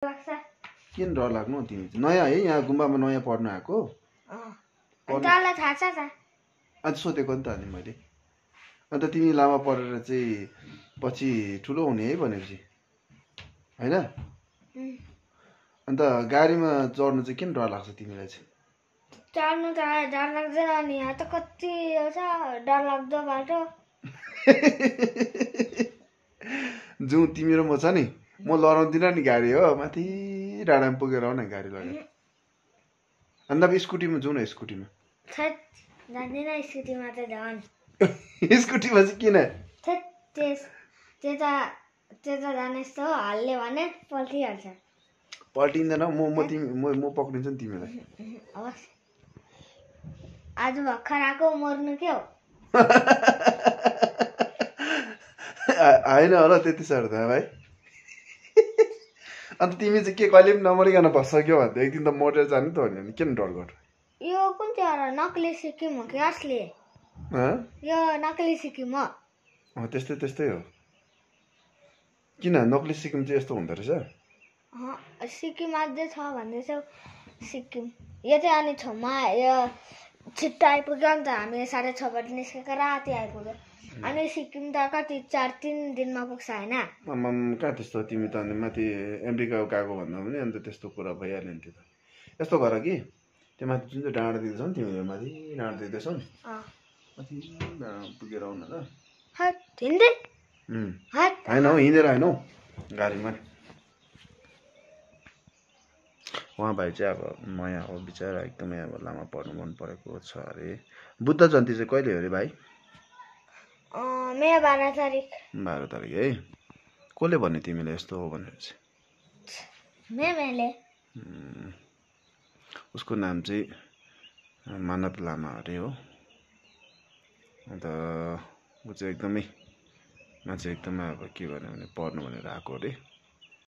लाग्छ। किन डर लाग्नु तिमी नयाँ है यहाँ गुम्बामा नयाँ पढ्न आएको तँलाई थाहा छ त आज सोधेको नि त अनि मैले अन्त तिमी लामा पढेर चाहिँ पछि ठुलो हुने है भनेपछि होइन अन्त गाडीमा चढ्नु चाहिँ किन डर लाग्छ तिमीलाई चाहिँ चढ्नु त डर लाग्दैन नि यहाँ त कति छ डर लाग्दो बाटो जाउँ तिमी र म छ नि म लडाउँदिनँ नि गाडी हो माथि डाँडामा पुगेर आऊ न गाडी लगेर अन्त अब स्कुटीमा जाउँ न स्कुटीमा जान्दिनँ स्कुटीमा त झन् स्कुटीमा चाहिँ किन त्यता जाने जस्तो हल्ले भने पल्टिहाल्छ पल्टिँदैन म पक्रिन्छु नि तिमीलाई हवस् आज भर्खर आएको मर्नु के हो होइन होला त्यति साह्रो त भाइ अन्त तिमी चाहिँ के कहिले पनि नमरिकन बस्छौ भन्दा एक दिन त मरेर जानु त हो नि किन डर गर्नु यो कुन चाहिँ नक्कली सिक्किम हो कि असली यो नक्कली सिक्किम हो त्यस्तै हो किन नक्कली सिक्किम चाहिँ यस्तो हुँदो रहेछ सिक्किम अझै छ भन्दैछ सिक्किम यो चाहिँ अनि छेउमा यो छिट्टो आइपुग्यो नि त हामी 6:30 बजी निस्केको राति आइपुग्यो अनि सिक्किम त कति 4-3 दिनमा पुग्छ होइन कहाँ त्यस्तो तिमी त अनि माथि अमेरिका गएको भन्दा पनि अन्त त्यस्तो कुरा भइहाल्यो नि त्यो त यस्तो गर कि त्यो माथि जुन चाहिँ डाँडा दिँदैछौ नि तिमीले माथि डाँडा दिँदैछौ नि माथि पुगेर आउन ल होइन हौ हिँडेर होइन हौ गाडीमा उहाँ भाइ चाहिँ अब नयाँ हो बिचरा एकदमै अब लामा पढ्नु मन परेको छ अरे बुद्ध जयन्ती चाहिँ कहिले हो अरे भाइ मे 12 तारिक 12 तारिक है कसले भन्यो तिमीलाई यस्तो हो भनेर चाहिँ मैले उसको नाम चाहिँ मानव लामा अरे हो अन्त ऊ चाहिँ एकदमै मान्छे एकदमै अब के भन्यो भने पढ्नु भनेर आएको अरे